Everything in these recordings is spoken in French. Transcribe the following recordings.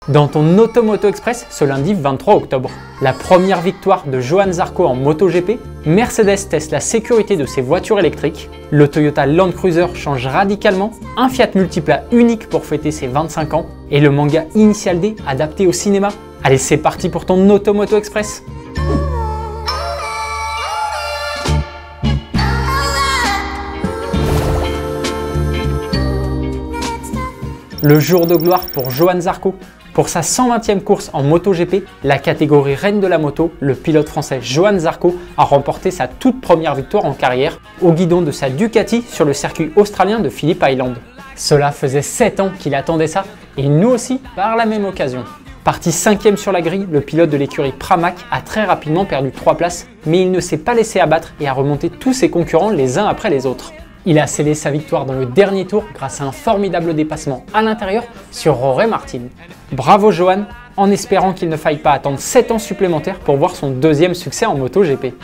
Dans ton Automoto Express ce lundi 23 octobre, la première victoire de Johann Zarco en MotoGP, Mercedes teste la sécurité de ses voitures électriques, le Toyota Land Cruiser change radicalement, un Fiat Multipla unique pour fêter ses 25 ans et le manga Initial D adapté au cinéma. Allez, c'est parti pour ton Automoto Express. Le jour de gloire pour Johann Zarco. Pour sa 120e course en MotoGP, la catégorie reine de la moto, le pilote français Johann Zarco a remporté sa toute première victoire en carrière au guidon de sa Ducati sur le circuit australien de Phillip Island. Cela faisait 7 ans qu'il attendait ça, et nous aussi par la même occasion. Parti 5e sur la grille, le pilote de l'écurie Pramac a très rapidement perdu 3 places, mais il ne s'est pas laissé abattre et a remonté tous ses concurrents les uns après les autres. Il a scellé sa victoire dans le dernier tour grâce à un formidable dépassement à l'intérieur sur Jorge Martin. Bravo Johann, en espérant qu'il ne faille pas attendre 7 ans supplémentaires pour voir son deuxième succès en MotoGP.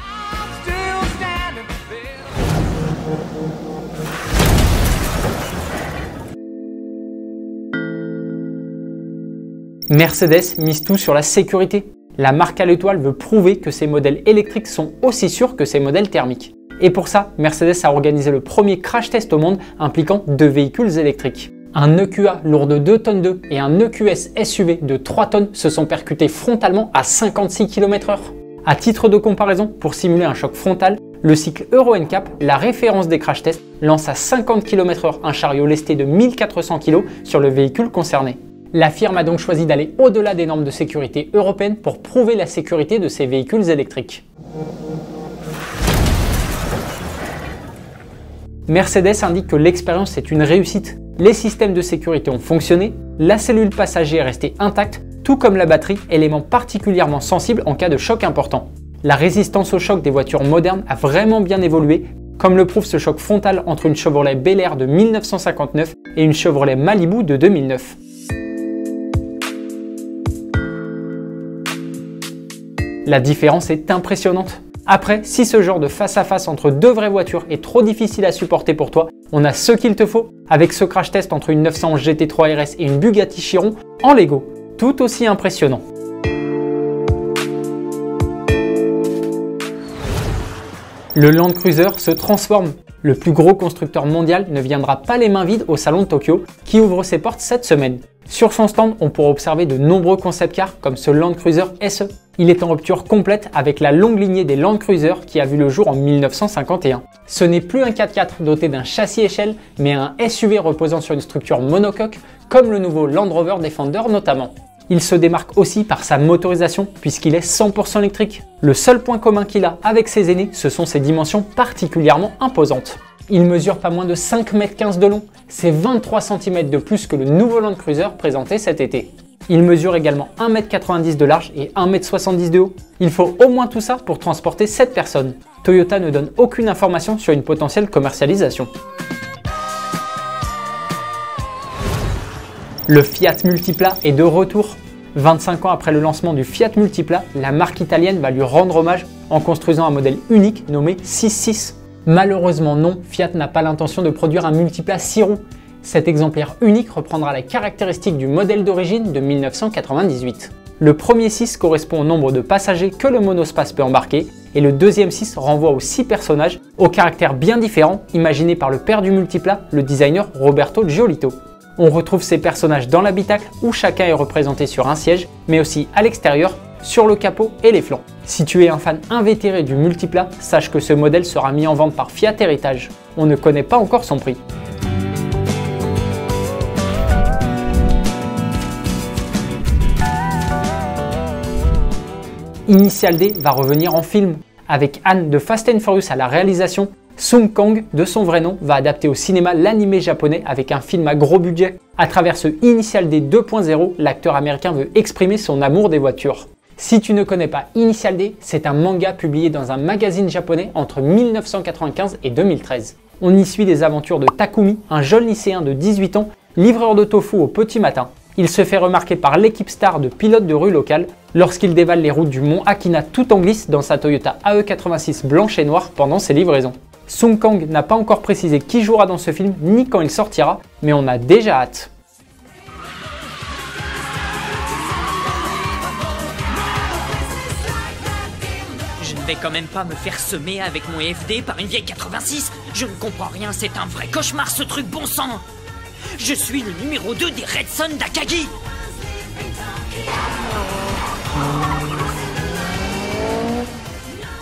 Mercedes mise tout sur la sécurité. La marque à l'étoile veut prouver que ses modèles électriques sont aussi sûrs que ses modèles thermiques. Et pour ça, Mercedes a organisé le premier crash test au monde impliquant 2 véhicules électriques. Un EQA lourd de 2 tonnes 2 et un EQS SUV de 3 tonnes se sont percutés frontalement à 56 km/h. À titre de comparaison, pour simuler un choc frontal, le cycle Euro NCAP, la référence des crash tests, lance à 50 km/h un chariot lesté de 1400 kg sur le véhicule concerné. La firme a donc choisi d'aller au-delà des normes de sécurité européennes pour prouver la sécurité de ses véhicules électriques. Mercedes indique que l'expérience est une réussite. Les systèmes de sécurité ont fonctionné, la cellule passager est restée intacte, tout comme la batterie, élément particulièrement sensible en cas de choc important. La résistance au choc des voitures modernes a vraiment bien évolué, comme le prouve ce choc frontal entre une Chevrolet Bel Air de 1959 et une Chevrolet Malibu de 2009. La différence est impressionnante. Après, si ce genre de face-à-face entre deux vraies voitures est trop difficile à supporter pour toi, on a ce qu'il te faut avec ce crash test entre une 911 GT3 RS et une Bugatti Chiron en Lego, tout aussi impressionnant. Le Land Cruiser se transforme. Le plus gros constructeur mondial ne viendra pas les mains vides au salon de Tokyo qui ouvre ses portes cette semaine. Sur son stand, on pourra observer de nombreux concept cars comme ce Land Cruiser SE. Il est en rupture complète avec la longue lignée des Land Cruiser qui a vu le jour en 1951. Ce n'est plus un 4x4 doté d'un châssis échelle, mais un SUV reposant sur une structure monocoque, comme le nouveau Land Rover Defender notamment. Il se démarque aussi par sa motorisation puisqu'il est 100% électrique. Le seul point commun qu'il a avec ses aînés, ce sont ses dimensions particulièrement imposantes. Il mesure pas moins de 5,15 m de long, c'est 23 cm de plus que le nouveau Land Cruiser présenté cet été. Il mesure également 1,90 m de large et 1,70 m de haut. Il faut au moins tout ça pour transporter 7 personnes. Toyota ne donne aucune information sur une potentielle commercialisation. Le Fiat Multipla est de retour. 25 ans après le lancement du Fiat Multipla, la marque italienne va lui rendre hommage en construisant un modèle unique nommé 6.6. Malheureusement non, Fiat n'a pas l'intention de produire un Multipla 6 roues. Cet exemplaire unique reprendra les caractéristiques du modèle d'origine de 1998. Le premier 6 correspond au nombre de passagers que le monospace peut embarquer et le deuxième 6 renvoie aux 6 personnages au caractère bien différent imaginé par le père du Multipla, le designer Roberto Giolito. On retrouve ces personnages dans l'habitacle où chacun est représenté sur un siège, mais aussi à l'extérieur, sur le capot et les flancs. Si tu es un fan invétéré du Multipla, sache que ce modèle sera mis en vente par Fiat Heritage. On ne connaît pas encore son prix. Initial D va revenir en film. Avec Anne de Fast and Furious à la réalisation, Sung Kang, de son vrai nom, va adapter au cinéma l'animé japonais avec un film à gros budget. À travers ce Initial D 2.0, l'acteur américain veut exprimer son amour des voitures. Si tu ne connais pas Initial D, c'est un manga publié dans un magazine japonais entre 1995 et 2013. On y suit les aventures de Takumi, un jeune lycéen de 18 ans, livreur de tofu au petit matin. Il se fait remarquer par l'équipe star de pilotes de rue locale lorsqu'il dévale les routes du mont Akina tout en glisse dans sa Toyota AE86 blanche et noire pendant ses livraisons. Sung Kang n'a pas encore précisé qui jouera dans ce film ni quand il sortira, mais on a déjà hâte. ne vais quand même pas me faire semer avec mon FD par une vieille 86. Je ne comprends rien, c'est un vrai cauchemar ce truc, bon sang. Je suis le numéro 2 des Red Son d'Akagi.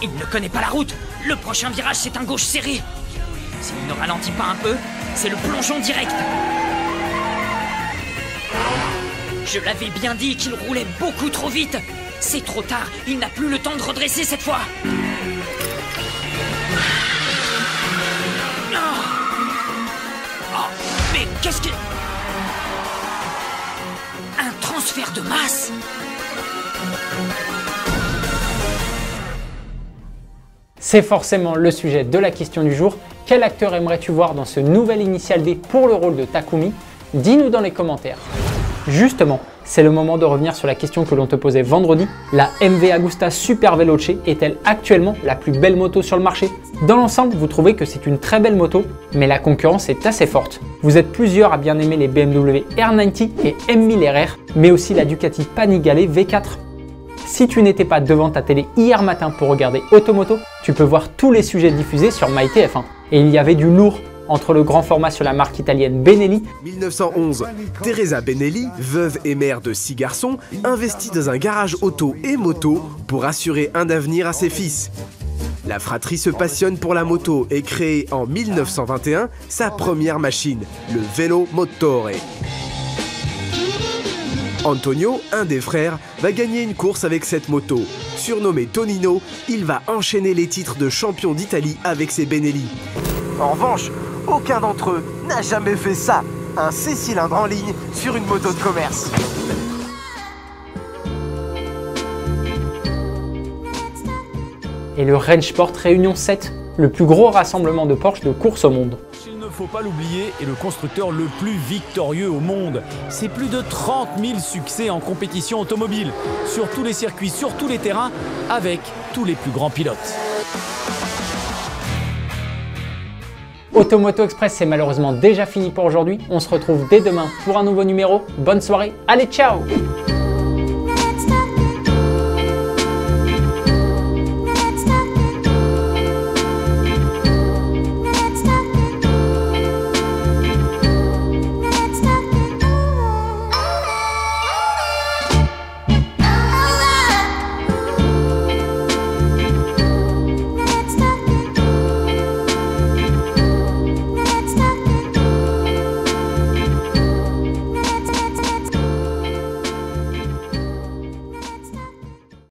Il ne connaît pas la route. Le prochain virage, c'est un gauche serré. S'il ne ralentit pas un peu, c'est le plongeon direct. Je l'avais bien dit qu'il roulait beaucoup trop vite. C'est trop tard, il n'a plus le temps de redresser cette fois. Oh, mais qu'est-ce que... Un transfert de masse? C'est forcément le sujet de la question du jour. Quel acteur aimerais-tu voir dans ce nouvel Initial D pour le rôle de Takumi? Dis-nous dans les commentaires. Justement, c'est le moment de revenir sur la question que l'on te posait vendredi. La MV Agusta Super Veloce est-elle actuellement la plus belle moto sur le marché? Dans l'ensemble, vous trouvez que c'est une très belle moto, mais la concurrence est assez forte. Vous êtes plusieurs à bien aimer les BMW R90 et M1000 RR, mais aussi la Ducati Panigale V4. Si tu n'étais pas devant ta télé hier matin pour regarder Automoto, tu peux voir tous les sujets diffusés sur MyTF1. Et il y avait du lourd. Entre le grand format sur la marque italienne Benelli. 1911, Teresa Benelli, veuve et mère de 6 garçons, investit dans un garage auto et moto pour assurer un avenir à ses fils. La fratrie se passionne pour la moto et crée en 1921 sa première machine, le Velo Motore. Antonio, un des frères, va gagner une course avec cette moto. Surnommé Tonino, il va enchaîner les titres de champion d'Italie avec ses Benelli. En revanche, aucun d'entre eux n'a jamais fait ça, un 6 cylindres en ligne sur une moto de commerce. Et le Range Sport Réunion 7, le plus gros rassemblement de Porsche de course au monde. Il ne faut pas l'oublier, est le constructeur le plus victorieux au monde. C'est plus de 30 000 succès en compétition automobile, sur tous les circuits, sur tous les terrains, avec tous les plus grands pilotes. Automoto Express, c'est malheureusement déjà fini pour aujourd'hui. On se retrouve dès demain pour un nouveau numéro. Bonne soirée, allez ciao!